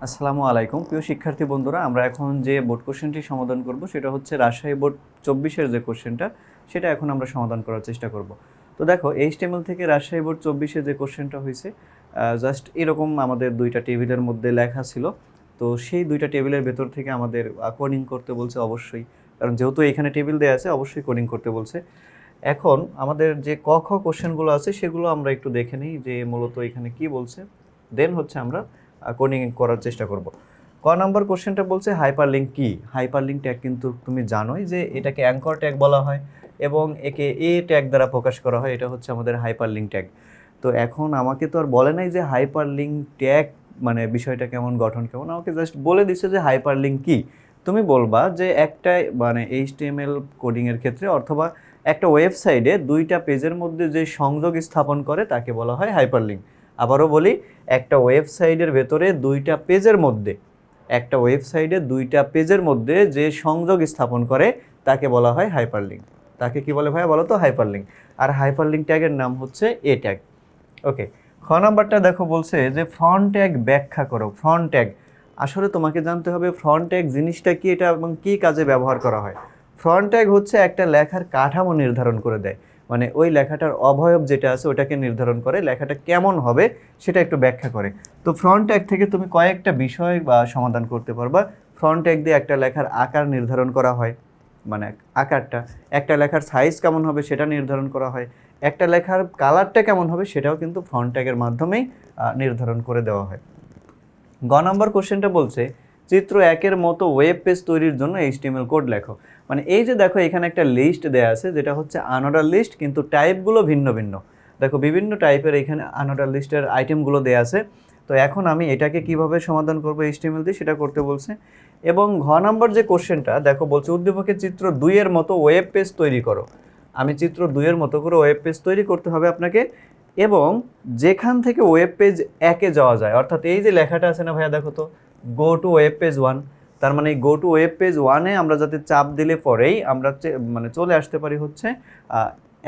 আসসালামু আলাইকুম প্রিয় শিক্ষার্থী বন্ধুরা, আমরা এখন যে বোর্ড কোশ্চেনটি সমাধান করব সেটা হচ্ছে রাজশাহী বোর্ড 24-এর যে কোশ্চেনটা সেটা এখন আমরা সমাধান করার চেষ্টা করব। তো দেখো, এইচটিএমএল থেকে রাজশাহী বোর্ড 24-এ যে কোশ্চেনটা হয়েছে, জাস্ট এরকম আমাদের দুইটা টেবিলের মধ্যে লেখা ছিল। তো সেই দুইটা টেবিলের ভেতর থেকে আমাদের কোডিং করতে বলছে অবশ্যই, কারণ যেহেতু এখানে টেবিল দেওয়া আছে অবশ্যই কোডিং করতে বলছে। এখন আমাদের যে ক খ কোশ্চেনগুলো আছে সেগুলো আমরা একটু দেখে নিই যে মূলত এখানে কি বলছে, দেন হচ্ছে আমরা কোডিং করার চেষ্টা করব। ক নাম্বার কোশ্চেনটা বলছে হাইপারলিংক কি। হাইপারলিংক ট্যাগ কিন্তু তুমি জানোই যে এটাকে অ্যাঙ্কর ট্যাগ বলা হয় এবং একে এ ট্যাগ দ্বারা প্রকাশ করা হয়। এটা হচ্ছে আমাদের হাইপারলিংক ট্যাগ। তো এখন আমাকে তো আর বলে নাই যে হাইপারলিংক ট্যাগ মানে বিষয়টা কেমন, গঠন কেমন, আমাকে জাস্ট বলে দিচ্ছে যে হাইপারলিংক কি। তুমি বলবা যে একটা মানে এইচটিএমএল কোডিংয়ের ক্ষেত্রে অথবা একটা ওয়েবসাইটে দুইটা পেজের মধ্যে যে সংযোগ স্থাপন করে তাকে বলা হয় হাইপারলিংক। আবারও বলি, একটা ওয়েবসাইটের ভেতরে দুইটা পেজের মধ্যে যে সংযোগ স্থাপন করে তাকে বলা হয় হাইপারলিংক। তাকে কি বলে ভাইয়া বলো তো? হাইপারলিংক। আর হাইপারলিংক ট্যাগের নাম হচ্ছে এ ট্যাগ। ওকে, খ নাম্বারটা দেখো বলছে যে ফ্রন্ট ট্যাগ ব্যাখ্যা করো। ফ্রন্ট ট্যাগ আসলে তোমাকে জানতে হবে ফ্রন্ট ট্যাগ জিনিসটা কি, এটা এবং কি কাজে ব্যবহার করা হয়। ফ্রন্ট ট্যাগ হচ্ছে একটা লেখার কাঠামো নির্ধারণ করে দেয়, মানে ওই লেখাটার অবয়ব যেটা আছে ওটাকে নির্ধারণ করে, লেখাটা কেমন হবে সেটা একটু ব্যাখ্যা করে। তো ফ্রন্ট ট্যাগ থেকে তুমি কয়েকটা বিষয় বা সমাধান করতে পারবা। ফ্রন্ট ট্যাগ দিয়ে একটা লেখার আকার নির্ধারণ করা হয়, মানে আকারটা, একটা লেখার সাইজ কেমন হবে সেটা নির্ধারণ করা হয়, একটা লেখার কালারটা কেমন হবে সেটাও কিন্তু ফ্রন্ট ট্যাগের মাধ্যমেই নির্ধারণ করে দেওয়া হয়। গ নম্বর কোশ্চেনটা বলছে চিত্র 1-এর মতো ওয়েব পেজ তৈরির জন্য এইচটিএমএল কোড লেখো। মানে এই যে দেখো, এখানে একটা লিস্ট দেওয়া আছে যেটা হচ্ছে আনঅর্ডার লিস্ট, কিন্তু টাইপগুলো ভিন্ন ভিন্ন। দেখো, বিভিন্ন টাইপের এখানে আনঅর্ডার লিস্টের আইটেমগুলো দেওয়া আছে। তো এখন আমি এটাকে কিভাবে সমাধান করবো এইচটিএমএল দিয়ে সেটা করতে বলছে। এবং ঘ নম্বর যে কোশ্চেনটা দেখো বলছে উদ্দীপকে চিত্র 2-এর মতো ওয়েব পেজ তৈরি করো। আমি চিত্র 2-এর মতো করে ওয়েব পেজ তৈরি করতে হবে আপনাকে, এবং যেখান থেকে ওয়েব পেজ 1-এ যাওয়া যায়, অর্থাৎ এই যে লেখাটা আছে না ভাইয়া, দেখো তো, গো টু ওয়েব পেজ 1। তার মানে গো টু ওয়েব পেজ 1-এ আমরা যাতে চাপ দিলে পরেই আমরা মানে চলে আসতে পারি হচ্ছে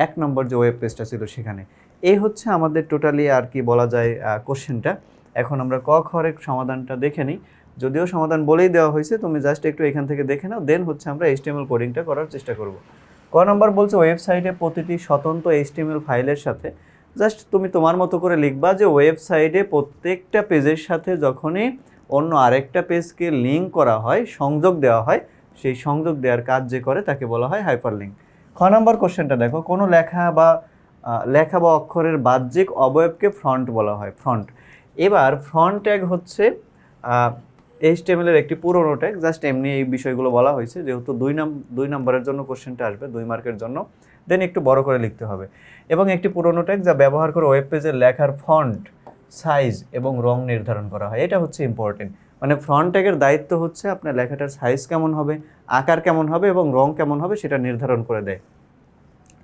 1 নম্বর যে ওয়েব পেজটা ছিল সেখানে। এই হচ্ছে আমাদের টোটালি আর কি বলা যায় কোশ্চেনটা। এখন আমরা ক খরের সমাধানটা দেখে নিই। যদিও সমাধান বলেই দেওয়া হয়েছে, তুমি জাস্ট একটু এখান থেকে দেখে নাও, দেন হচ্ছে আমরা এইচটিএমএল কোডিংটা করার চেষ্টা করব। ক নম্বর বলছে ওয়েবসাইটে প্রতিটি স্বতন্ত্র এইচটিএমএল ফাইলের সাথে, জাস্ট তুমি তোমার মতো করে লিখবা যে ওয়েবসাইটে প্রত্যেকটা পেজের সাথে যখনই অন্য আরেকটা পেজকে লিঙ্ক করা হয়, সংযোগ দেওয়া হয়, সেই সংযোগ দেওয়ার কাজ যে করে তাকে বলা হয় হাইপারলিংক। খ নম্বর কোশ্চেনটা দেখো, কোনো লেখা বা অক্ষরের বাহ্যিক অবয়বকে ফ্রন্ট বলা হয়। ফ্রন্ট, এবার ফ্রন্ট ট্যাগ হচ্ছে এইচটিএমএল এর একটি পুরনো ট্যাগ। জাস্ট এমনি এই বিষয়গুলো বলা হয়েছে, যেহেতু 2 নম্বরের জন্য কোশ্চেনটা আসবে, 2 মার্কের জন্য, দেন একটু বড় করে লিখতে হবে। এবং একটি পুরনো ট্যাগ যা ব্যবহার করে ওয়েব পেজের লেখার ফন্ট, সাইজ এবং রং নির্ধারণ করা হয়। এটা হচ্ছে ইম্পর্টেন্ট। মানে ফ্রন্ট ট্যাগের দায়িত্ব হচ্ছে আপনার লেখাটার সাইজ কেমন হবে, আকার কেমন হবে এবং রং কেমন হবে সেটা নির্ধারণ করে দেয়।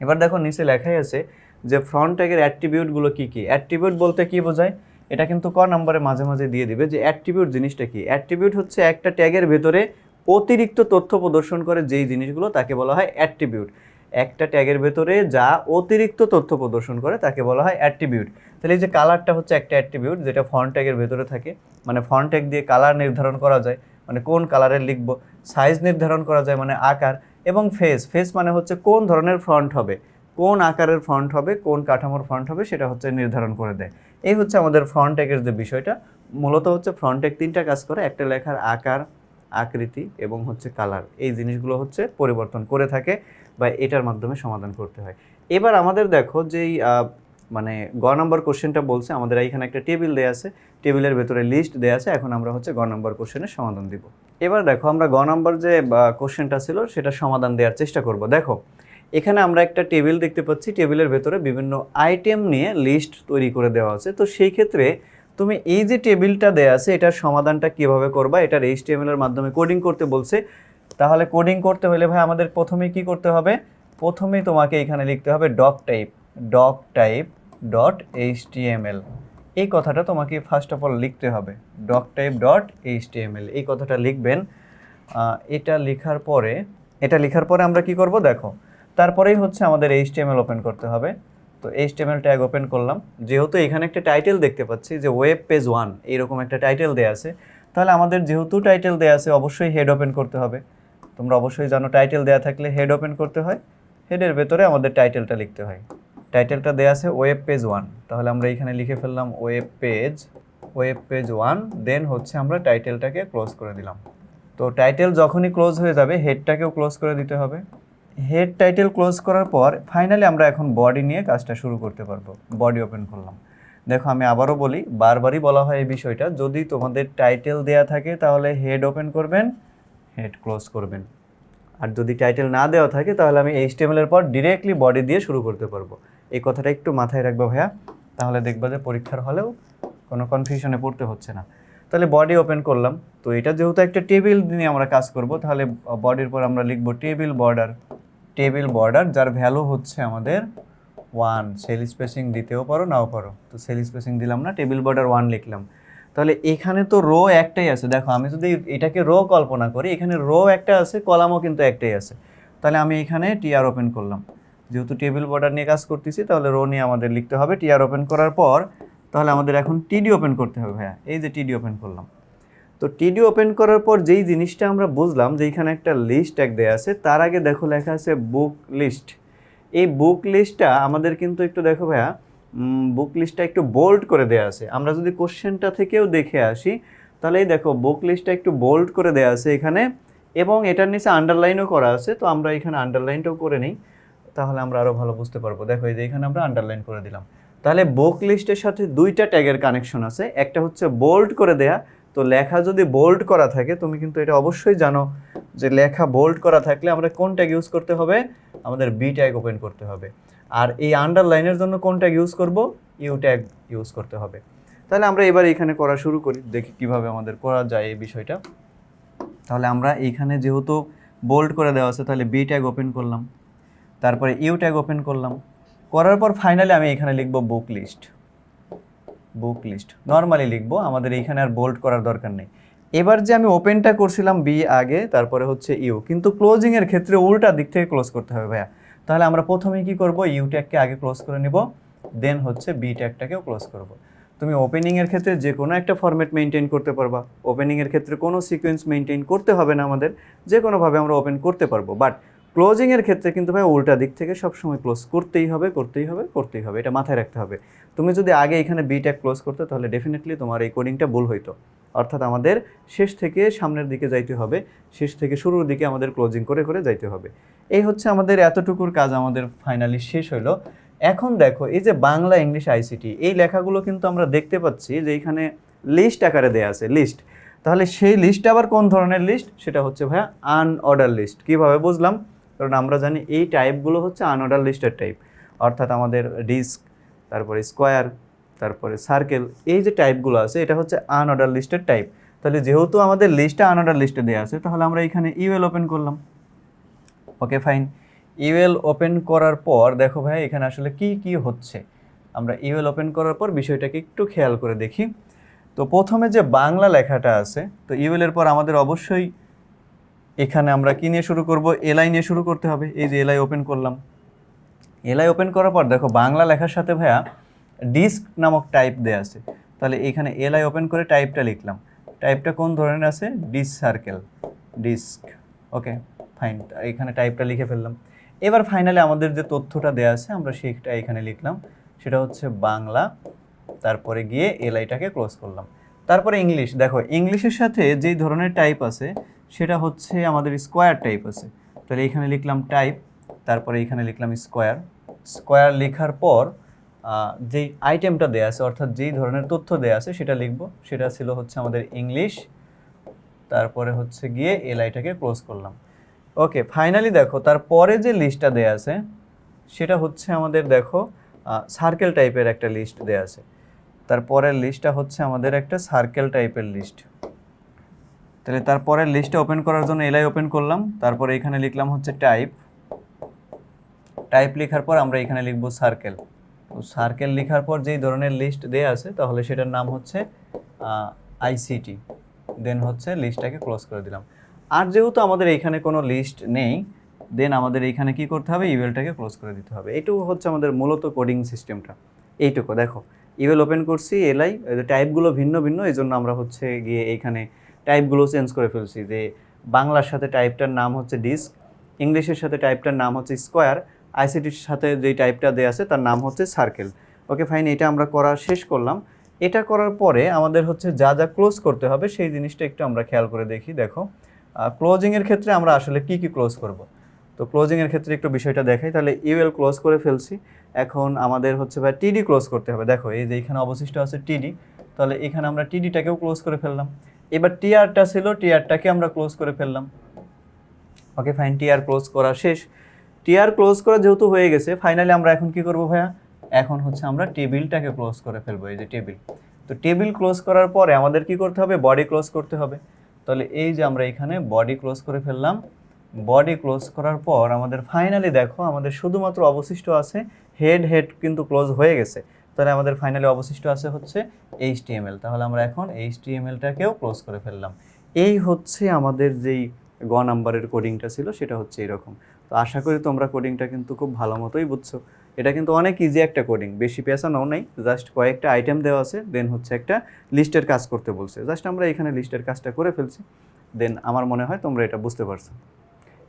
এবার দেখো নিচে লেখাই আছে যে ফ্রন্ট ট্যাগের অ্যাট্রিবিউটগুলো কী কী। অ্যাট্রিবিউট বলতে কী বোঝায়, এটা কিন্তু ক নম্বরে মাঝে মাঝে দিয়ে দিবে যে অ্যাট্রিবিউট জিনিসটা কী। অ্যাট্রিবিউট হচ্ছে একটা ট্যাগের ভেতরে অতিরিক্ত তথ্য প্রদর্শন করে যেই জিনিসগুলো তাকে বলা হয় অ্যাট্রিবিউট। একটা ট্যাগের ভেতরে যা অতিরিক্ত তথ্য প্রদর্শন করে তাকে বলা হয় অ্যাট্রিবিউট। তাহলে এই যে কালারটা হচ্ছে একটা অ্যাট্রিবিউট যেটা ফন্ট ট্যাগের ভেতরে থাকে, মানে ফন্ট ট্যাগ দিয়ে কালার নির্ধারণ করা যায়, মানে কোন কালারের লিখব। সাইজ নির্ধারণ করা যায় মানে আকার। এবং ফেস মানে হচ্ছে কোন ধরনের ফন্ট হবে, কোন আকারের ফন্ট হবে, কোন কাঠামোর ফন্ট হবে সেটা হচ্ছে নির্ধারণ করে দেয়। এই হচ্ছে আমাদের ফ্রন্ট ট্যাগের যে বিষয়টা। মূলত হচ্ছে ফ্রন্ট ট্যাগ 3টা কাজ করে, একটা লেখার আকার, আকৃতি এবং হচ্ছে কালার, এই জিনিসগুলো হচ্ছে পরিবর্তন করে থাকে বা এটার মাধ্যমে সমাধান করতে হয়। এবার আমাদের দেখো যেই মানে গ নম্বর কোশ্চেনটা বলছে, আমাদের এইখানে একটা টেবিল দেওয়া আছে, টেবিলের ভেতরে লিস্ট দেওয়া আছে। এখন আমরা হচ্ছে গ নম্বর কোশ্চেনের সমাধান দিব। এবার দেখো আমরা গ নম্বর যে কোশ্চেনটা ছিল সেটা সমাধান দেওয়ার চেষ্টা করব। দেখো এখানে আমরা একটা টেবিল দেখতে পাচ্ছি, টেবিলের ভেতরে বিভিন্ন আইটেম নিয়ে লিস্ট তৈরি করে দেওয়া আছে। তো সেই ক্ষেত্রে তুমি এই যে টেবিলটা দেওয়া আছে এটার সমাধানটা কিভাবে করবা, এটার এইচটিএমএল এর মাধ্যমে কোডিং করতে বলছে। তাহলে কোডিং করতে হলে ভাই আমাদের প্রথমেই কি করতে হবে, প্রথমেই তোমাকে এখানে লিখতে হবে ডক টাইপ ডট এইচটিএমএল। এই কথাটা তোমাকে ফার্স্ট অফ অল লিখতে হবে, ডক টাইপ ডট এইচটিএমএল, এই কথাটা লিখবেন। এটা লেখার পরে আমরা কি করব দেখো, তারপরেই হচ্ছে আমাদের এইচটিএমএল ওপেন করতে হবে। তো এইচটিএমএল ট্যাগ ওপেন করলাম, যেহেতু এখানে একটা টাইটেল দেখতে পাচ্ছি যে ওয়েব পেজ 1 এইরকম একটা টাইটেল দেওয়া আছে, তাহলে আমাদের যেহেতু টাইটেল দেওয়া আছে অবশ্যই হেড ওপেন করতে হবে। তোমরা অবশ্যই জানো টাইটেল দেওয়া থাকলে হেড ওপেন করতে হয়, হেডের ভেতরে আমাদের টাইটেলটা লিখতে হয়। টাইটেলটা দেওয়া আছে ওয়েব পেজ 1, তাহলে আমরা এখানে লিখে ফেললাম ওয়েব পেজ 1, দেন হচ্ছে আমরা টাইটেলটাকে ক্লোজ করে দিলাম। তো টাইটেল যখনই ক্লোজ হয়ে যাবে হেডটাকেও ক্লোজ করে দিতে হবে। হেড টাইটেল ক্লোজ করার পর ফাইনালি আমরা এখন বডি নিয়ে কাজটা শুরু করতে পারবো। বডি ওপেন করলাম। দেখো আমি আবারও বলি, বারবারই বলা হয় এই বিষয়টা, যদি তোমাদের টাইটেল দেয়া থাকে তাহলে হেড ওপেন করবেন, হেড ক্লোজ করবেন। আর যদি টাইটেল না দেওয়া থাকে তাহলে আমি HTML এর পর ডিরেক্টলি বডি দিয়ে শুরু করতে পারবো। এই কথাটা একটু মাথায় রাখবো ভাইয়া, তাহলে দেখবা যে পরীক্ষার হলেও কোনো কনফিউশনে পড়তে হচ্ছে না। তাহলে বডি ওপেন করলাম। তো এটা যেহেতু একটা টেবিল নিয়ে আমরা কাজ করব, তাহলে বডির পর আমরা লিখব টেবিল বর্ডার, যার ভ্যালু হচ্ছে আমাদের 1। সেল স্পেসিং দিতেও পারো নাও পারো, তো সেল স্পেসিং দিলাম না, টেবিল বর্ডার 1 লিখলাম। তাহলে এখানে তো রো একটাই আছে। দেখো আমি যদি এটাকে রো কল্পনা করি, এখানে রো একটা আছে, কলামও কিন্তু একটাই আছে। তাহলে আমি এখানে টিআর ওপেন করলাম। যেহেতু টেবিল বর্ডার নিয়ে কাজ করতেছি তাহলে রো নিয়ে আমাদের লিখতে হবে। টিআর ওপেন করার পর তাহলে আমাদের এখন টিডি ওপেন করতে হবে ভাইয়া। এই যে টিডি ওপেন করলাম। তো টিডি ওপেন করার পর যেই জিনিসটা আমরা বুঝলাম যে এখানে একটা লিস্ট ট্যাগ দেওয়া আছে, তার আগে দেখো লেখা আছে বুক লিস্ট। এই বুক লিস্টটা আমাদের কিন্তু একটু দেখো ভাইয়া, বুক লিস্টটা একটু বোল্ড করে দেওয়া আছে। আমরা যদি কোশ্চেনটা থেকেও দেখে আসি তাহলে এই দেখো বুক লিস্টটা একটু বোল্ড করে দেওয়া আছে এখানে, এবং এটার নিচে আন্ডারলাইনও করা আছে। তো আমরা এখানে আন্ডারলাইনটাও করে নিই, তাহলে আমরা আরও ভালো বুঝতে পারবো। দেখো এই যে এখানে আমরা আন্ডারলাইন করে দিলাম। তাহলে বুক লিস্টের সাথে দুইটা ট্যাগের কানেকশন আছে, একটা হচ্ছে বোল্ড করে দেয়া। তো লেখা যদি বোল্ড করা থাকে, তুমি কিন্তু এটা অবশ্যই জানো যে লেখা বোল্ড করা থাকলে আমরা কোন ট্যাগ ইউজ করতে হবে, আমাদের বি ট্যাগ ওপেন করতে হবে। আর এই আন্ডারলাইনের জন্য কোন ট্যাগ ইউজ করব, ইউ ট্যাগ ইউজ করতে হবে। তাহলে আমরা এবার এখানে করা শুরু করি, দেখি কিভাবে আমাদের করা যায় এই বিষয়টা। তাহলে আমরা এইখানে যেহেতু বোল্ড করে দেওয়া আছে, তাহলে বি ট্যাগ ওপেন করলাম, তারপরে ইউ ট্যাগ ওপেন করলাম। করার পর ফাইনালি আমি এখানে লিখব বুক লিস্ট। নর্মালি লিখবো, আমাদের এইখানে আর বোল্ড করার দরকার নেই। এবার যে আমি ওপেনটা করছিলাম বি আগে, তারপরে হচ্ছে ইউ, কিন্তু ক্লোজিংয়ের ক্ষেত্রে উল্টা দিক থেকে ক্লোজ করতে হবে ভাইয়া। তাহলে আমরা প্রথমেই কি করব, ইউ ট্যাগকে আগে ক্লোজ করে নিব, দেন হচ্ছে বি ট্যাগটাকেও ক্লোজ করব। তুমি ওপেনিংয়ের ক্ষেত্রে যে কোনো একটা ফরম্যাট মেনটেন করতে পারবা। ওপেনিংয়ের ক্ষেত্রে কোনো সিকোয়েন্স মেনটেন করতে হবে না, আমাদের যে কোনোভাবে আমরা ওপেন করতে পারবো। বাট ক্লোজিংয়ের ক্ষেত্রে কিন্তু ভাই উল্টা দিক থেকে সবসময় ক্লোজ করতেই হবে। এটা মাথায় রাখতে হবে। তুমি যদি আগে এখানে বি ট্যাগ ক্লোজ করতে তাহলে ডেফিনেটলি তোমার এই কোডিংটা ভুল হইতো। অর্থাৎ আমাদের শেষ থেকে সামনের দিকে যাইতে হবে, শেষ থেকে শুরুর দিকে আমাদের ক্লোজিং করে করে যাইতে হবে। এই হচ্ছে আমাদের এতটুকুর কাজ আমাদের ফাইনালি শেষ হইলো। এখন দেখো এই যে বাংলা ইংলিশ আইসিটি, এই লেখাগুলো কিন্তু আমরা দেখতে পাচ্ছি যে এখানে লিস্ট আকারে দেয়া আছে, লিস্ট। তাহলে সেই লিস্ট আবার কোন ধরনের লিস্ট, সেটা হচ্ছে ভাইয়া আনঅর্ডার লিস্ট। কীভাবে বুঝলাম, কারণ আমরা জানি এই টাইপগুলো হচ্ছে আনঅর্ডার লিস্টের টাইপ। অর্থাৎ আমাদের ডিস্ক, তারপরে স্কোয়ার, তারপরে সার্কেল, এই যে টাইপগুলো আছে এটা হচ্ছে আনঅর্ডার লিস্টের টাইপ। তাহলে যেহেতু আমাদের লিস্টটা আনঅর্ডার লিস্টে দেওয়া আছে, তাহলে আমরা এখানে ইউএল ওপেন করলাম। ওকে ফাইন, ইউএল ওপেন করার পর দেখো ভাই এখানে আসলে কি কি হচ্ছে। আমরা ইউএল ওপেন করার পর বিষয়টাকে একটু খেয়াল করে দেখি। তো প্রথমে যে বাংলা লেখাটা আছে, তো ইউএল এর পর আমাদের অবশ্যই এখানে আমরা কি নিয়ে শুরু করব, এলআই নিয়ে শুরু করতে হবে। এই যে এলআই ওপেন করলাম। এলআই ওপেন করার পর দেখো বাংলা লেখার সাথে ভাইয়া ডিস্ক নামক টাইপ দেয়া আছে। তাহলে এখানে এলআই ওপেন করে টাইপটা লিখলাম। টাইপটা কোন ধরনের আছে, disc circle, disc. Okay fine, এখানে টাইপটা লিখে ফেললাম। এবার ফাইনালি আমাদের যে তথ্যটা দেয়া আছে আমরা সেটা এখানে লিখলাম, সেটা হচ্ছে বাংলা। তারপরে গিয়ে এলআইটাকে ক্লোজ করলাম। তারপরে ইংলিশ, দেখো ইংলিশের সাথে যেই ধরনের টাইপ আছে সেটা হচ্ছে আমাদের স্কোয়ার টাইপ আছে। তাহলে এখানে লিখলাম টাইপ, তারপরে এখানে লিখলাম স্কোয়ার লেখার পর যেই আইটেমটা দেয়া আছে, অর্থাৎ যেই ধরনের তথ্য দেয়া আছে সেটা লিখব। সেটা ছিল হচ্ছে আমাদের ইংলিশ, তারপরে হচ্ছে গিয়ে এলআইটাকে ক্লোজ করলাম। ওকে ফাইনালি দেখো তারপরে যে লিস্টটা দেয়া আছে সেটা হচ্ছে আমাদের দেখো সার্কেল টাইপের একটা লিস্ট দেয়া আছে। তারপরের লিস্টটা হচ্ছে আমাদের একটা সার্কেল টাইপের লিস্ট। তাহলে তারপরের লিস্টটা ওপেন করার জন্য এলআই ওপেন করলাম, তারপরে এখানে লিখলাম হচ্ছে টাইপ লেখার পর আমরা এখানে লিখব সার্কেল। তো সার্কেল লেখার পর যেই ধরনের লিস্ট দেয়া আছে তাহলে সেটার নাম হচ্ছে আইসিটি, দেন হচ্ছে লিস্টটাকে ক্লোজ করে দিলাম। আর যেহেতু আমাদের এইখানে কোনো লিস্ট নেই, দেন আমাদের এইখানে কি করতে হবে, ইউএলটাকে ক্লোজ করে দিতে হবে। এইটুকু হচ্ছে আমাদের মূলত কোডিং সিস্টেমটা। এইটুকু দেখো ইউএল ওপেন করছি, এলআই টাইপগুলো ভিন্ন ভিন্ন, এই জন্য আমরা হচ্ছে গিয়ে এইখানে টাইপগুলো চেঞ্জ করে ফেলছি, যে বাংলার সাথে টাইপটার নাম হচ্ছে ডিস্ক, ইংলিশের সাথে টাইপটার নাম হচ্ছে স্কোয়ার, আইসিটির সাথে যেই টাইপটা দেওয়া আছে তার নাম হচ্ছে সার্কেল। ওকে ফাইন, এটা আমরা করা শেষ করলাম। এটা করার পরে আমাদের হচ্ছে যা যা ক্লোজ করতে হবে সেই জিনিসটা একটু আমরা খেয়াল করে দেখি। দেখো ক্লোজিংয়ের ক্ষেত্রে আমরা আসলে কি কি ক্লোজ করব। তো ক্লোজিংয়ের ক্ষেত্রে একটু বিষয়টা দেখাই, তাহলে ইউএল ক্লোজ করে ফেলছি। এখন আমাদের হচ্ছে ভাই টিডি ক্লোজ করতে হবে। দেখো এই যে এখানে অবশিষ্ট আছে টিডি, তাহলে এখানে আমরা টিডিটাকেও ক্লোজ করে ফেললাম। এবার টিআরটা ছিল, টিআরটাকে আমরা ক্লোজ করে ফেললাম। ওকে ফাইন, টিআর ক্লোজ করা শেষ। টিআর ক্লোজ করা যেহেতু হয়ে গেছে, ফাইনালি আমরা এখন কি করব ভাইয়া, এখন হচ্ছে আমরা টেবিলটাকে ক্লোজ করে ফেলবো। এই যে টেবিল, তো টেবিল ক্লোজ করার পরে আমাদের কি করতে হবে, বডি ক্লোজ করতে হবে। তাহলে এই যে আমরা এখানে বডি ক্লোজ করে ফেললাম। বডি ক্লোজ করার পর আমাদের ফাইনালি দেখো আমাদের শুধুমাত্র অবশিষ্ট আছে হেড, হেড কিন্তু ক্লোজ হয়ে গেছে। তাহলে আমাদের ফাইনালি অবশিষ্ট আছে হচ্ছে HTML। তাহলে আমরা এখন HTML-টাকেও ক্লোজ করে ফেললাম। এই হচ্ছে আমাদের যেই গ নাম্বারের কোডিংটা ছিল সেটা হচ্ছে এরকম। তো আশা করি তোমরা কোডিংটা কিন্তু খুব ভালো মতোই বুঝছো। এটা কিন্তু অনেক ইজি একটা কোডিং, বেশি পেছানো নেই, জাস্ট কয়েকটা আইটেম দেওয়া আছে, দেন হচ্ছে একটা লিস্টের কাজ করতে বলছে, জাস্ট আমরা এখানে লিস্টের কাজটা করে ফেলছি। দেন আমার মনে হয় তোমরা এটা বুঝতে পারছো।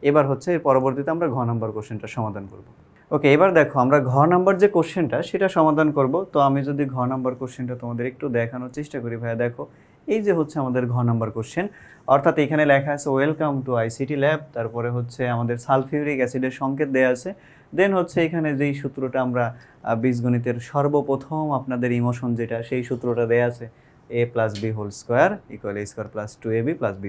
এবার হচ্ছে এর পরবর্তীতে আমরা ঘ নাম্বার কোশ্চেনটা সমাধান করব। ওকে, এবার দেখো আমরা ঘ নাম্বার যে কোশ্চেনটা সেটা সমাধান করব। তো আমি যদি ঘ নাম্বার কোশ্চেনটা তোমাদের একটু দেখানোর চেষ্টা করি ভাইয়া, দেখো এই যে হচ্ছে আমাদের ঘ নাম্বার কোশ্চেন, অর্থাৎ এখানে লেখা আছে ওয়েলকাম টু আইসিটি ল্যাব, তারপরে হচ্ছে আমাদের সালফিউরিক অ্যাসিডের সংকেত দেওয়া আছে, দেন হচ্ছে এখানে যেই সূত্রটা আমরা বীজগণিতের সর্বপ্রথম আপনাদের ইমোশন যেটা, সেই সূত্রটা দেওয়া আছে a + b² = a² + 2ab + b²।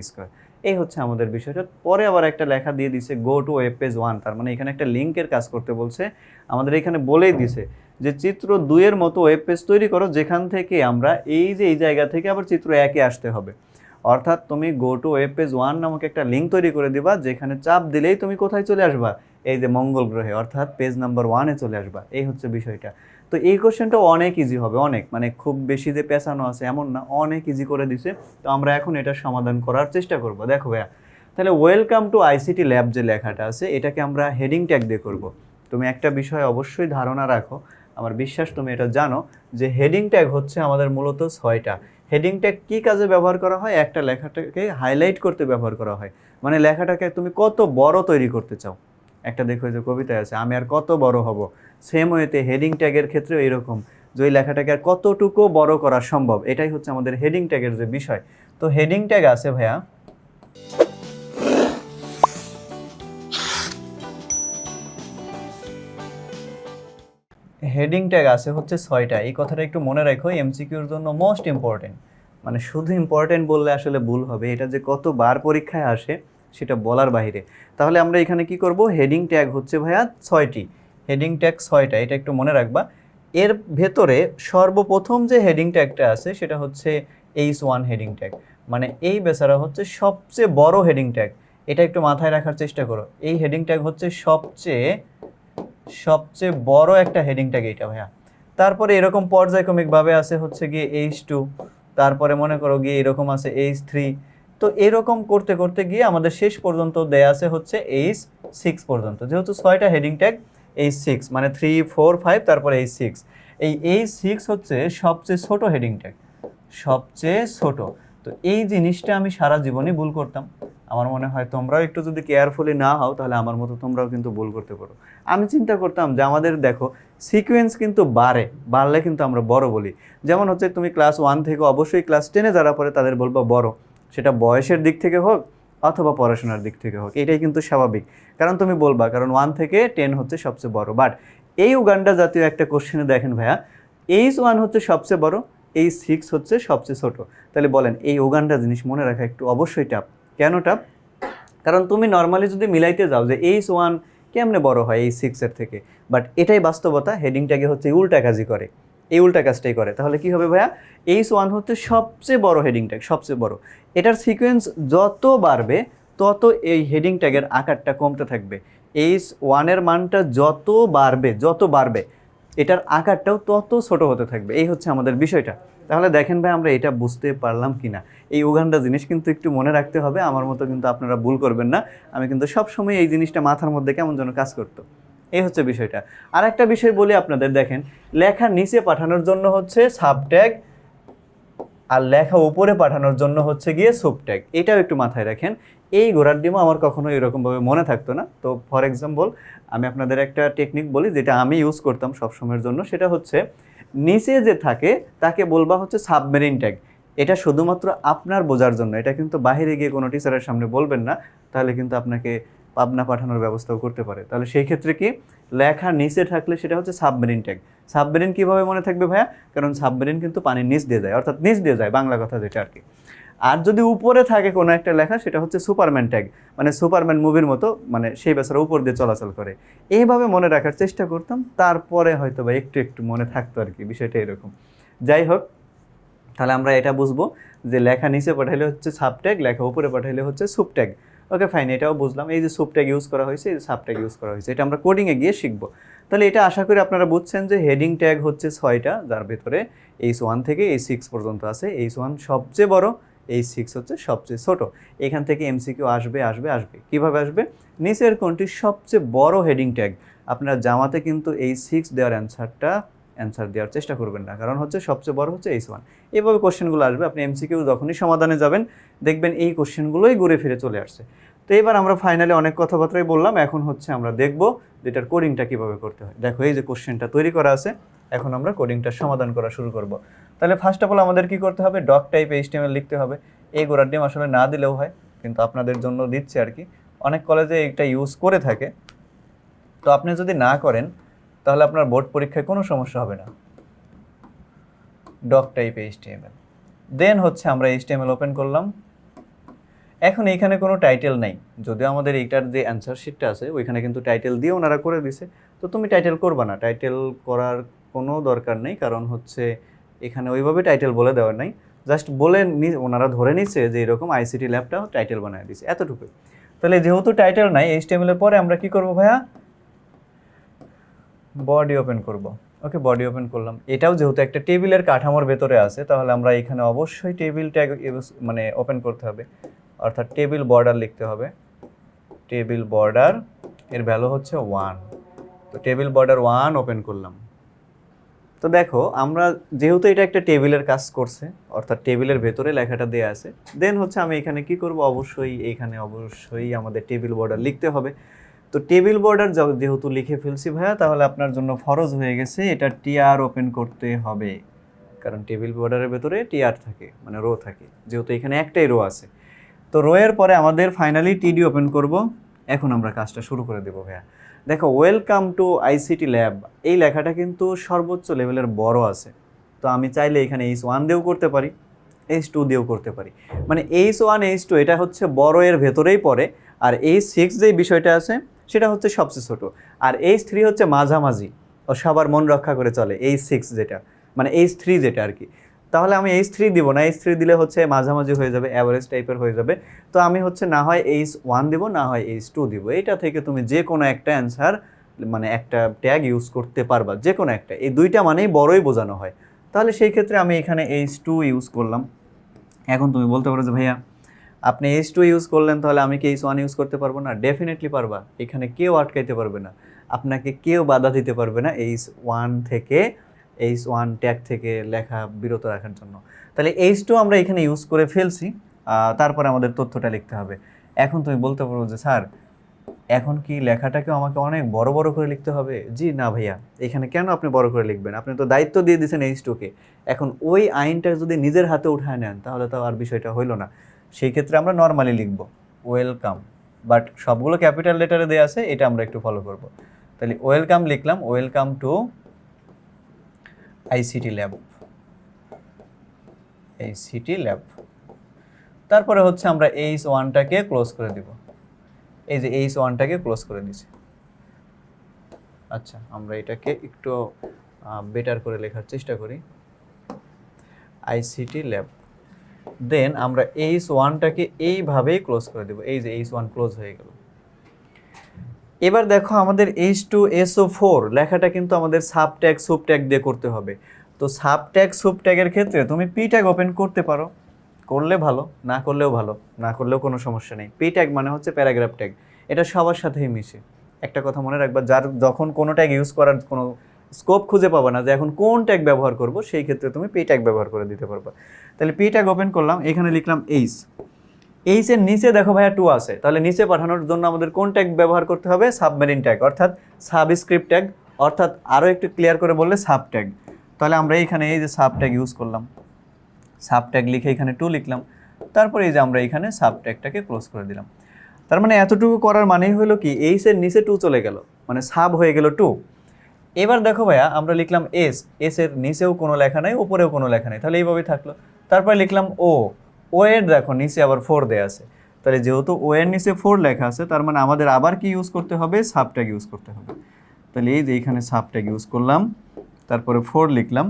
এই হচ্ছে আমাদের বিষয়টা। পরে আবার একটা লেখা দিয়ে দিছে গো টু ওয়েব পেজ 1, তার মানে এখানে একটা লিঙ্কের কাজ করতে বলছে। আমাদের এখানে বলেই দিছে যে চিত্র 2 এর মতো ওয়েব পেজ তৈরি করো, যেখান থেকে আমরা এই যে এই জায়গা থেকে আবার চিত্র 1-এ আসতে হবে। অর্থাৎ তুমি গো টু ওয়েব পেজ 1 নামক একটা লিঙ্ক তৈরি করে দিবা, যেখানে চাপ দিলেই তুমি কোথায় চলে আসবা, এই যে মঙ্গল গ্রহে, অর্থাৎ পেজ নাম্বার 1-এ চলে আসবা। এই হচ্ছে বিষয়টা। তো এই কোশ্চেনটা অনেক ইজি হবে, অনেক, মানে খুব বেশি যে পেছানো আছে এমন না, অনেক ইজি করে দিছে। তো আমরা এখন এটা সমাধান করার চেষ্টা করব। দেখো ভাইয়া, তাহলে ওয়েলকাম টু আইসিটি ল্যাব যে লেখাটা আছে এটাকে আমরা হেডিং ট্যাগ দিয়ে করব। তুমি একটা বিষয় অবশ্যই ধারণা রাখো, আমার বিশ্বাস তুমি এটা জানো, যে হেডিং ট্যাগ হচ্ছে আমাদের মূলত 6টা। হেডিং ট্যাগ কী কাজে ব্যবহার করা হয়, একটা লেখাটাকে হাইলাইট করতে ব্যবহার করা হয়, মানে লেখাটাকে তুমি কত বড় তৈরি করতে চাও। একটা দেখো যে কবিতায় আছে আমি আর কত বড় হব, সেম ওয়েতে হেডিং ট্যাগের ক্ষেত্রেও এরকম, যে ওই লেখাটাকে আর কতটুকু বড় করা সম্ভব, এটাই হচ্ছে আমাদের হেডিং ট্যাগের যে বিষয়। তো হেডিং ট্যাগ আছে ভাইয়া, হেডিং ট্যাগ আছে হচ্ছে 6টা। এই কথাটা একটু মনে রাখো, এমসিকিউর জন্য মোস্ট ইম্পর্টেন্ট। মানে শুধু ইম্পর্টেন্ট বললে আসলে ভুল হবে, এটা যে কতবার পরীক্ষায় আসে সেটা বলার বাইরে। তাহলে আমরা এখানে কি করব, হেডিং ট্যাগ হচ্ছে ভাইয়া 6টি, হেডিং ট্যাগ 6টা, এটা একটু মনে রাখবা। এর ভেতরে সর্বপ্রথম যে হেডিং ট্যাগটা আছে সেটা হচ্ছে H1 হেডিং ট্যাগ, মানে এই বেচারা হচ্ছে সবচেয়ে বড় হেডিং ট্যাগ। এটা একটু মাথায় রাখার চেষ্টা করো, এই হেডিং ট্যাগ হচ্ছে সবচেয়ে বড় একটা হেডিং ট্যাগ এটা ভাইয়া। তারপরে এরকম পর্যায়ক্রমিকভাবে আছে হচ্ছে গিয়ে H2, তারপরে মনে করো গিয়ে এরকম আছে H3। তো এরকম করতে করতে গিয়ে আমাদের শেষ পর্যন্ত দেয়া আছে হচ্ছে H6 পর্যন্ত। যেহেতু 6টা হেডিং ট্যাগ, H6 মানে 3, 4, 5, তারপরে H6। এই H6 হচ্ছে সবচেয়ে ছোট হেডিং ট্যাগ, সবচেয়ে ছোট। তো এই জিনিসটা আমি সারা জীবনই ভুল করতাম। আমার মনে হয় তোমরাও একটু যদি কেয়ারফুলি না হও তাহলে আমার মতো তোমরাও কিন্তু ভুল করতে পারো। আমি চিন্তা করতাম যে আমাদের দেখো সিকোয়েন্স কিন্তু বাড়লে কিন্তু আমরা বড় বলি। যেমন হচ্ছে তুমি ক্লাস 1 থেকে অবশ্যই ক্লাস 10-এ যারা পড়ে তাদের বলবো বড়, সেটা বয়সের দিক থেকে হোক অথবা পড়াশোনার দিক থেকে হোক, এটাই কিন্তু স্বাভাবিক। কারণ তুমি বলবা কারণ 1 থেকে 10 হচ্ছে সবচেয়ে বড়। বাট এই উগান্ডা জাতীয় একটা কোশ্চেনে দেখেন ভাইয়া, H1 হচ্ছে সবচেয়ে বড়, H6 হচ্ছে সবচেয়ে ছোট। তাহলে বলেন এই উগান্ডা জিনিস মনে রাখা একটু অবশ্যই টাফ। কেন টাফ? কারণ তুমি নর্মালি যদি মিলাইতে যাও যে H1 কেমনে বড় হয় H6-এর থেকে, বাট এটাই বাস্তবতা। হেডিং ট্যাগে হচ্ছে উল্টা কাজই করে, এই উল্টা কাজটাই করে। তাহলে কি হবে ভাইয়া, H1 হচ্ছে সবচেয়ে বড় হেডিং ট্যাগ, সবচেয়ে বড়। এটার সিকোয়েন্স যত বাড়বে তত এই হেডিং ট্যাগের আকারটা কমতে থাকবে। H1-এর মানটা যত বাড়বে এটার আকারটাও তত ছোট হতে থাকবে। এই হচ্ছে আমাদের বিষয়টা। তাহলে দেখেন ভাই আমরা এটা বুঝতে পারলাম কিনা। এই উগান্ডা জিনিস কিন্তু একটু মনে রাখতে হবে, আমার মতো কিন্তু আপনারা ভুল করবেন না। আমি কিন্তু সবসময় এই জিনিসটা মাথার মধ্যে কেমন যেন কাজ করতো। এই হচ্ছে বিষয়টা। আর একটা বিষয় বলি আপনাদের, দেখেন লেখার নিচে পাঠানোর জন্য হচ্ছে সাবট্যাগ আর লেখা উপরে পাঠানোর জন্য হচ্ছে গিয়ে সুপ ট্যাগ। এটাও একটু মাথায় রাখেন। এই ঘোড়ার ডিমও আমার কখনো এরকমভাবে মনে থাকতো না। তো ফর এক্সাম্পল আমি আপনাদের একটা টেকনিক বলি যেটা আমি ইউজ করতাম সবসময়ের জন্য, সেটা হচ্ছে নিচে যে থাকে তাকে বলবা হচ্ছে সাবমেরিন ট্যাগ। এটা শুধুমাত্র আপনার বোঝার জন্য, এটা কিন্তু বাইরে গিয়ে কোনো টিচারের সামনে বলবেন না, তাহলে কিন্তু আপনাকে পাবনা পাঠানোর ব্যবস্থাও করতে পারে। তাহলে সেই ক্ষেত্রে কি লেখা নিচে থাকলে সেটা হচ্ছে সাবমেরিন ট্যাগ। সাবমেরিন কীভাবে মনে থাকবে ভাইয়া? কারণ সাবমেরিন কিন্তু পানির নিচ দিয়ে যায়, অর্থাৎ নিচ দিয়ে যায়, বাংলা কথা যেটা আর কি। আর যদি উপরে থাকে কোনো একটা লেখা সেটা হচ্ছে সুপারম্যান ট্যাগ, মানে সুপারম্যান মুভির মতো, মানে সেই বেচারা উপর দিয়ে চলাচল করে। এইভাবে মনে রাখার চেষ্টা করতাম, তারপরে হয়তো বা একটু একটু মনে থাকতো আর কি, বিষয়টা এরকম। যাই হোক, তাহলে আমরা এটা বুঝবো যে লেখা নিচে পাঠাইলে হচ্ছে সাব ট্যাগ, লেখা উপরে পাঠাইলে হচ্ছে সুপ ট্যাগ। ওকে ফাইন, এটাও বুঝলাম। এই যে সুপ ট্যাগ ইউজ করা হয়েছে, এই যে সাব ট্যাগ ইউজ করা হয়েছে, এটা আমরা কোডিংয়ে গিয়ে শিখবো। তাহলে এটা আশা করি আপনারা বুঝছেন যে হেডিং ট্যাগ হচ্ছে 6টা, যার ভেতরে H1 থেকে H6 পর্যন্ত আছে। H1 সবচেয়ে বড়, H6 হচ্ছে সবচেয়ে ছোট। এখান থেকে এমসিকিউ আসবে আসবে আসবে। কীভাবে আসবে? নিচের কোনটি সবচেয়ে বড় হেডিং ট্যাগ? আপনারা জামাতে কিন্তু H6 দেওয়ার অ্যান্সার দেওয়ার চেষ্টা করবেন না, কারণ হচ্ছে সবচেয়ে বড় হচ্ছে H1। এইভাবে কোশ্চেনগুলো আসবে। আপনি এমসিকিউ যখনই সমাধানে যাবেন দেখবেন এই কোশ্চেনগুলোই ঘুরে ফিরে চলে আসছে। তো এবার আমরা ফাইনালি অনেক কথাবার্তাই বললাম, এখন হচ্ছে আমরা দেখব যেটার কোডিংটা কীভাবে করতে হয়। দেখো এই যে কোশ্চেনটা তৈরি করা আছে, এখন আমরা কোডিংটার সমাধান করা শুরু করব। তাহলে ফার্স্ট অফ অল আমাদের কী করতে হবে? ডক টাইপ HTML লিখতে হবে। এই গোড়ার ডিম আসলে না দিলেও হয়, কিন্তু আপনাদের জন্য দিচ্ছে আর কি। অনেক কলেজে এটা ইউজ করে থাকে, তো আপনি যদি না করেন তাহলে আপনার বোর্ড পরীক্ষায় কোনো সমস্যা হবে না। ডক টাইপ HTML, দেন হচ্ছে আমরা HTML ওপেন করলাম। এখন এইখানে কোনো টাইটেল নাই, যদিও আমাদের এইটার যে অ্যান্সার শিটটা আছে ওইখানে কিন্তু টাইটেল দিয়ে ওনারা করে দিছে। তো তুমি টাইটেল করবা না, টাইটেল করার কোনো দরকার নেই, কারণ হচ্ছে এখানে ওইভাবে টাইটেল বলে দেওয়ার নাই। জাস্ট বলে ওনারা ধরে নিচ্ছে যে এরকম ICT ল্যাবটা টাইটেল বানায় দিছে, এতটুকুই। তাহলে যেহেতু টাইটেল নাই HTML এর পরে আমরা কি করব ভাইয়া? বডি ওপেন করব। ওকে, বডি ওপেন করলাম। এটাও যেহেতু একটা টেবিলের কাঠামোর ভেতরে আছে, তাহলে আমরা এখানে অবশ্যই টেবিল ট্যাগ মানে ওপেন করতে হবে, অর্থাৎ টেবিল বর্ডার লিখতে হবে। টেবিল বর্ডার এর ভ্যালু হচ্ছে 1। তো টেবিল বর্ডার 1 ওপেন করলাম। তো দেখো আমরা যেহেতু এটা একটা টেবিলের কাজ করছে, অর্থাৎ টেবিলের ভেতরে লেখাটা দেয়া আছে, দেন হচ্ছে আমি এখানে কি করব? অবশ্যই আমাদের টেবিল বর্ডার লিখতে হবে। তো টেবিল বর্ডার যেহেতু লিখে ফেলছি ভাইয়া, তাহলে আপনার জন্য ফরজ হয়ে গেছে এটা টিআর ওপেন করতে হবে, কারণ টেবিল বর্ডারের ভেতরে টিআর থাকে, মানে রো থাকে, যেহেতু এখানে একটাই রো আছে। তো রো এর পরে আমাদের ফাইনালি টিডি ওপেন করব। এখন আমরা কাজটা শুরু করে দেবো ভাইয়া। দেখো, ওয়েলকাম টু ICT ল্যাব, এই লেখাটা কিন্তু সর্বোচ্চ লেভেলের বড় আছে। তো আমি চাইলে এখানে H1 দিয়েও করতে পারি, H2 দিয়েও করতে পারি। মানে H1 H2 এটা হচ্ছে বড় এর ভেতরেই পড়ে, আর H6 যে বিষয়টা আছে সেটা হচ্ছে সবচেয়ে ছোট, আর H3 হচ্ছে মাঝামাঝি, ও সবার মন রক্ষা করে চলে। H6 যেটা মানে H3 যেটা আর কি। তাহলে আমি H3 দিব না, H3 দিলে হচ্ছে মাঝামাঝি হয়ে যাবে, অ্যাভারেজ টাইপের হয়ে যাবে। তো আমি হচ্ছে না হয় H1 দিব, না হয় H2 দিব। এটা থেকে তুমি যে কোনো একটা অ্যান্সার, মানে একটা ট্যাগ ইউজ করতে পারবা, যে কোনো একটা। এই দুইটা মানেই বড়ই বোঝানো হয়। তাহলে সেই ক্ষেত্রে আমি এখানে H2 ইউজ করলাম। এখন তুমি বলতে পারো যে ভাইয়া আপনি H2 ইউজ করলেন, তাহলে আমি কি H1 ইউজ করতে পারবো না? ডেফিনেটলি পারবা। এখানে কেউ আটকাইতে পারবে না, আপনাকে কেউ বাধা দিতে পারবে না H1 ট্যাগ থেকে লেখা বিরত রাখার জন্য। তাহলে H2 আমরা এখানে ইউজ করে ফেলছি। তারপরে আমাদের তথ্যটা লিখতে হবে। এখন তুমি বলতে পারো যে স্যার এখন কি লেখাটাকেও আমাকে অনেক বড় বড় করে লিখতে হবে? জি না ভাইয়া, এখানে কেন আপনি বড় করে লিখবেন? আপনি তো দায়িত্ব দিয়ে দিয়েছেন H2কে। এখন ওই আইনটা যদি নিজের হাতে উঠায় নেন তাহলে তো আর বিষয়টা হইল না। সেই ক্ষেত্রে আমরা নর্মালি লিখব ওয়েলকাম, বাট সবগুলো ক্যাপিটাল লেটারে দেওয়া আছে, এটা আমরা একটু ফলো করব। তাহলে ওয়েলকাম লিখলাম, ওয়েলকাম টু ICT ল্যাব। তারপরে হচ্ছে আমরা H1টাকে ক্লোজ করে দিব। এই যে H1টাকে ক্লোজ করে দিছি। আচ্ছা, আমরা এটাকে একটু বেটার করে লেখার চেষ্টা করি। ICT ল্যাব, দেন আমরা H1টাকে এইভাবেই ক্লোজ করে দেব। এই যে H1 ক্লোজ হয়ে গেল। এবার দেখো আমাদের H2SO4 লেখাটা কিন্তু আমাদের সাব ট্যাগ দিয়ে করতে হবে। তো সাব ট্যাগের ক্ষেত্রে তুমি পি ট্যাগ ওপেন করতে পারো, করলে ভালো, না করলেও ভালো, না করলেও কোনো সমস্যা নেই। পি ট্যাগ মানে হচ্ছে প্যারাগ্রাফ ট্যাগ, এটা সবার সাথেই মিশে। একটা কথা মনে রাখবা, যখন কোনো ট্যাগ ইউজ করার কোনো স্কোপ খুঁজে পাবা না যে এখন কোন ট্যাগ ব্যবহার করব, সেই ক্ষেত্রে তুমি পি ট্যাগ ব্যবহার করে দিতে পারবা। তাহলে পি ট্যাগ ওপেন করলাম, এখানে লিখলাম এইচ। এইচের নিচে দেখো ভাইয়া 2 আছে, তাহলে নিচে পাঠানোর জন্য আমাদের কোন ট্যাগ ব্যবহার করতে হবে? সাবমেরিন ট্যাগ, অর্থাৎ সাবস্ক্রিপ্ট ট্যাগ, অর্থাৎ আরও একটু ক্লিয়ার করে বললে সাব ট্যাগ। তাহলে আমরা এইখানে এই যে সাব ট্যাগ ইউজ করলাম, সাব ট্যাগ লিখে এখানে 2 লিখলাম, তারপরে এই যে আমরা এখানে সাব ট্যাগটাকে ক্লোজ করে দিলাম। তার মানে এতটুকু করার মানেই হলো কি, এইচের নিচে 2 চলে গেল, মানে সাব হয়ে গেল 2। এবার দেখো ভাইয়া আমরা লিখলাম এস, এর নিচেও কোনো লেখা নাই, উপরেও কোনো লেখা নেই, তাহলে এইভাবেই থাকলো। তারপরে লিখলাম ও, ও এর দেখো নিচে আবার 4 দেয়া আছে, তাহলে যেহেতু ও এর নিচে 4 লেখা আছে, তার মানে আমাদের আবার কি ইউজ করতে হবে? সাব ট্যাগ ইউজ করতে হবে। তাহলে এই যে এখানে সাব ট্যাগ ইউজ করলাম, তারপরে 4 লিখলাম,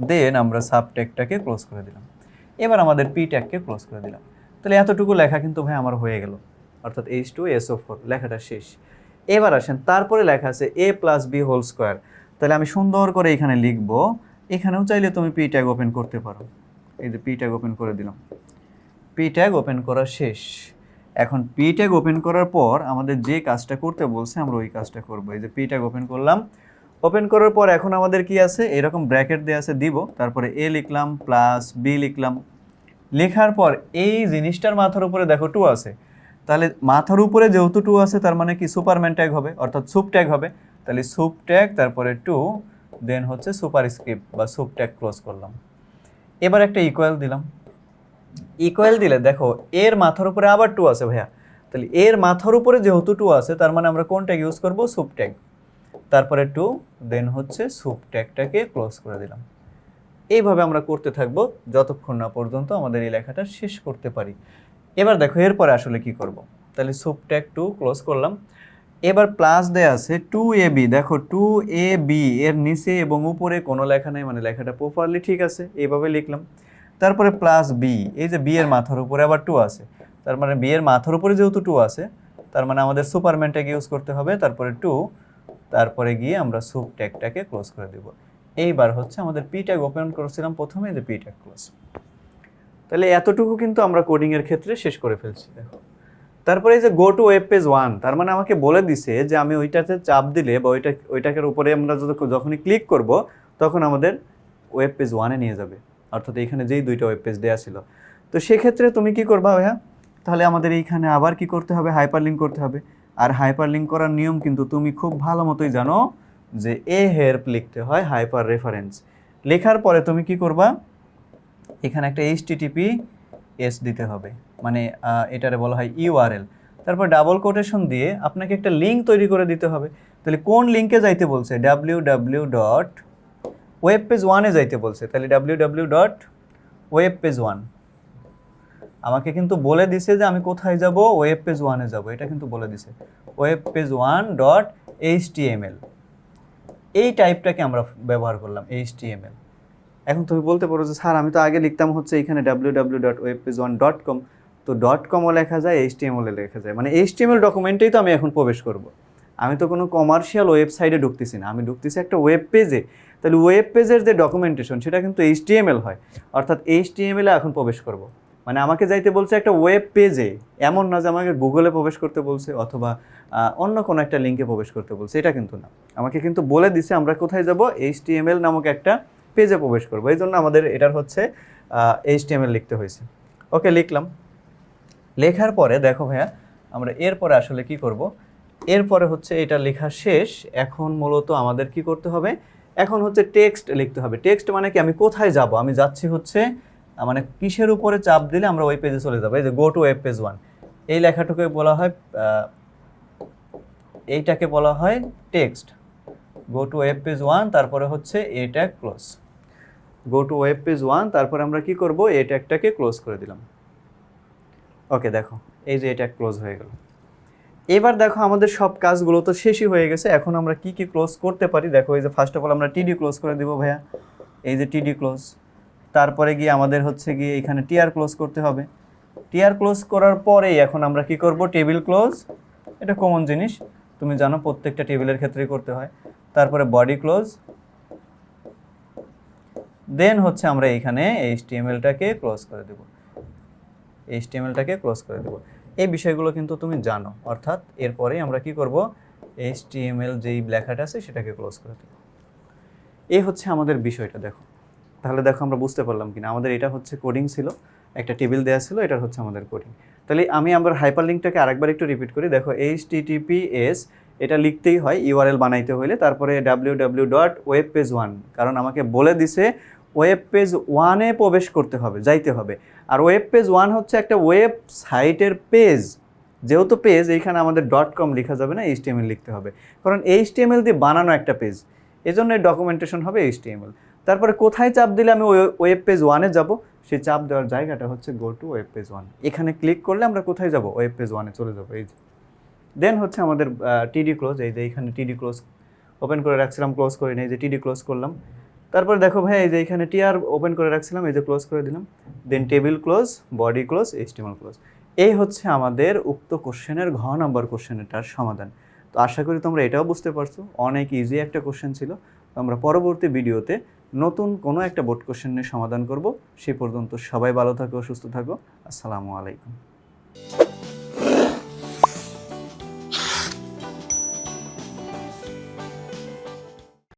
দেন আমরা সাব ট্যাগটাকে ক্লোজ করে দিলাম। এবার আমাদের পি ট্যাগকে ক্লোজ করে দিলাম। তাহলে এতটুকু লেখা কিন্তু ভাই আমার হয়ে গেল, অর্থাৎ H2SO4 লেখাটা শেষ। এবার আসেন, তারপরে লেখা আছে A + B হোল স্কোয়ার। তাহলে আমি সুন্দর করে এখানে লিখব, এখানেও চাইলে তুমি পি ট্যাগ ওপেন করতে পারো। এই যে পি ট্যাগ ওপেন করে দিলাম, পি ট্যাগ ওপেন করা শেষ। এখন পি ট্যাগ ওপেন করার পর আমাদের যে কাজটা করতে বলছে আমরা ওই কাজটা করব। এই যে পি ট্যাগ ওপেন করলাম, ওপেন করার পর এখন আমাদের কি আছে? এরকম ব্র্যাকেট দেওয়া আছে, দিব, তারপরে এ লিখলাম প্লাস বি লিখলাম। লেখার পর এই জিনিসটার মাথার উপরে দেখো 2 আছে, তাহলে মাথার উপরে যেহেতু 2 আছে তার মানে কি সুপারম্যান ট্যাগ হবে, অর্থাৎ সুপ ট্যাগ হবে। তাহলে সুপ ট্যাগ, তারপরে 2, দেন হচ্ছে সুপারস্ক্রিপ্ট বা সুপ ট্যাগ ক্লোজ করলাম। এবার একটা ইকুয়াল দিলাম, ইকুয়াল দিলে দেখো এর মাথার উপরে আবার 2 আছে ভাইয়া, তাহলে এর মাথার উপরে যেহেতু 2 আছে তার মানে আমরা কোন ট্যাগ ইউজ করব? সুপ ট্যাগ, তারপরে 2, দেন হচ্ছে সুপ ট্যাগটাকে ক্লোজ করে দিলাম। এইভাবে আমরা করতে থাকবো যতক্ষণ না পর্যন্ত আমাদের এই লেখাটা শেষ করতে পারি। এবার দেখো এরপরে আসলে কি করব। তাহলে সুপ ট্যাগ 2 ক্লোজ করলাম। এবার প্লাস দেয়া আছে 2AB, দেখো 2AB এর নিচে এবং উপরে কোনো লেখা নেই, মানে লেখাটা প্রপারলি ঠিক আছে, এইভাবে লিখলাম। তারপরে প্লাস বি, এই যে বি এর মাথার উপরে আবার 2 আছে, তার মানে বি এর মাথার উপরে যেহেতু 2 আছে তার মানে আমাদের সুপারম্যান ট্যাগ ইউজ করতে হবে, তারপরে 2, তারপরে গিয়ে আমরা সুপ ট্যাগটাকে ক্লোজ করে দেব। এইবার হচ্ছে আমাদের পি ট্যাগ ওপেন করেছিলাম প্রথমে, যে পি ট্যাগ ক্লোজ। তাহলে এতটুকু কিন্তু আমরা কোডিং এর ক্ষেত্রে শেষ করে ফেলছি। দেখো তারপরে এই যে গো টু ওয়েব পেজ 1, তার মানে আমাকে বলে দিছে যে আমি ওইটাতে চাপ দিলে বা ওইটাকের উপরে আমরা যখনই ক্লিক করব তখন আমাদের ওয়েব পেজ 1-এ নিয়ে যাবে, অর্থাৎ এইখানে যেই 2টা ওয়েব পেজ দেওয়া ছিল। তো সেক্ষেত্রে তুমি কি করবা ভাইয়া? তাহলে আমাদের এইখানে আবার কি করতে হবে? হাইপারলিঙ্ক করতে হবে। আর হাইপারলিঙ্ক করার নিয়ম কিন্তু তুমি খুব ভালো মতোই জানো, যে এ হেল্প লিখতে হয় হাইপার রেফারেন্স। লেখার পরে তুমি কি করবা? এখানে একটা HTTPS দিতে হবে, মানে এটারে বলা হয় URL। তারপর ডাবল কোটেশন দিয়ে আপনাকে একটা লিঙ্ক তৈরি করে দিতে হবে। তাহলে কোন লিঙ্কে যাইতে বলছে? www.webpage1-এ যাইতে বলছে, তাহলে www.webpage1। আমাকে কিন্তু বলে দিছে যে আমি কোথায় যাব? ওয়েব পেজ 1-এ যাব, এটা কিন্তু বলে দিছে webpage1.html। এই টাইপটাকে আমরা ব্যবহার করলাম, HTML। এখন তুমি বলতে পারো যে স্যার আমি তো আগে লিখতাম হচ্ছে এখানে www.webpage1.com, তো .comও লেখা যায়, HTML-ও লেখা যায়, মানে HTML ডকুমেন্টেই তো আমি এখন প্রবেশ করব। আমি তো কোনো কমার্শিয়াল ওয়েবসাইটে ঢুকতেছি না, আমি ঢুকতেছি একটা ওয়েব পেজে। তাহলে ওয়েব পেজের যে ডকুমেন্টেশন সেটা কিন্তু HTML হয়, অর্থাৎ HTML-এ এখন প্রবেশ করব। মানে আমাকে যাইতে বলছে একটা ওয়েব পেজে, এমন না যে আমাকে গুগলে প্রবেশ করতে বলছে অথবা অন্য কোনো একটা লিঙ্কে প্রবেশ করতে বলছে, এটা কিন্তু না। আমাকে কিন্তু বলে দিছে আমরা কোথায় যাব? HTML নামক একটা পেজে প্রবেশ করবো, এই জন্য আমাদের এটার হচ্ছে HTML লিখতে হয়েছে। ওকে, লিখলাম। লেখার পরে দেখো ভাইয়া আমরা এরপরে আসলে কি করব? এরপরে হচ্ছে এটা লেখা শেষ। এখন মূলত আমাদের কি করতে হবে? এখন হচ্ছে টেক্সট লিখতে হবে। টেক্সট মানে কি? আমি কোথায় যাব? আমি যাচ্ছি হচ্ছে, মানে কিসের উপরে চাপ দিলে আমরা ওই পেজে চলে যাবো? এই যে গো টু ওয়েব পেজ 1, এই লেখাটাকে বলা হয়, এইটাকে বলা হয় text. Go to web page 1, তারপরে হচ্ছে a tag close. Go to web page 1, তারপরে আমরা কি করব? এই ট্যাগটাকে ক্লোজ করে দিলাম। ওকে, দেখো এই যে এটা ক্লোজ হয়ে গেল। এবার দেখো আমাদের সব কাজগুলো তো শেষই হয়ে গেছে। এখন আমরা কি কি ক্লোজ করতে পারি দেখো। এই যে ফার্স্ট অফ অল আমরা টিডি ক্লোজ করে দিব ভাইয়া, এই যে টিডি ক্লোজ। তারপরে গিয়ে আমাদের হচ্ছে গিয়ে এখানে টিআর ক্লোজ করতে হবে। টিআর ক্লোজ করার পরেই এখন আমরা কি করব? Table close. এটা কমন জিনিস, তুমি জানো প্রত্যেকটা টেবিলের ক্ষেত্রেই করতে হয়। তারপরে বডি ক্লোজ, দেন হচ্ছে আমরা এইখানে HTML-টাকে ক্লোজ করে দেব। HTML-টাকে ক্লোজ করে দেব। এই বিষয়গুলো কিন্তু তুমি জানো, অর্থাৎ এরপরেই আমরা কি করব? HTML যেই লেখাটা আছে সেটাকে ক্লোজ করে দেবো। এই হচ্ছে আমাদের বিষয়টা। দেখো তাহলে দেখো আমরা বুঝতে পারলাম কিনা, আমাদের এটা হচ্ছে কোডিং ছিল, একটা টেবিল দেওয়া ছিল, এটা হচ্ছে আমাদের কোডিং। তাহলে আমি আমার হাইপারলিংকটাকে আরেকবার একটু রিপিট করি। দেখো HTTPS এটা লিখতেই হয় ইউআরএল বানাইতে হলে, তারপরে www.webpage1, কারণ আমাকে বলে দিছে ওয়েব পেজ 1-এ প্রবেশ করতে হবে, যাইতে হবে। আর ওয়েব পেজ 1 হচ্ছে একটা ওয়েবসাইটের পেজ, যেহেতু পেজ এইখানে আমাদের .com লেখা যাবে না, HTML লিখতে হবে, কারণ HTML দিয়ে বানানো একটা পেজ, এজন্য ডকুমেন্টেশন হবে HTML। তারপরে কোথায় চাপ দিলে আমি ওয়েব পেজ 1-এ যাব, সেই চাপ দেওয়ার জায়গাটা হচ্ছে গো টু ওয়েব পেজ 1। এখানে ক্লিক করলে আমরা কোথায় যাব, ওয়েব পেজ 1-এ চলে যাবো। এই যে দেন হচ্ছে আমাদের টিডি ক্লোজ, এই যে এইখানে টিডি ক্লোজ ওপেন করে রাখছিলাম, ক্লোজ করে নিই, এই যে টিডি ক্লোজ করলাম। তারপর দেখো ভাই এই যে এখানে টিআর ওপেন করে রাখছিলাম, এই যে ক্লোজ করে দিলাম। Then table close, body close, HTML close. এই হচ্ছে আমাদের উক্ত কোশ্চেনের ঘ নাম্বার কোশ্চেনটার সমাধান। তো আশা করি তোমরা এটাও বুঝতে পারছো, অনেক ইজি একটা কোশ্চেন ছিল। আমরা পরবর্তী ভিডিওতে নতুন কোনো একটা বোর্ড কোশ্চেনের সমাধান করব। সে পর্যন্ত সবাই ভালো থাকো, সুস্থ থাকো। আসসালামু আলাইকুম।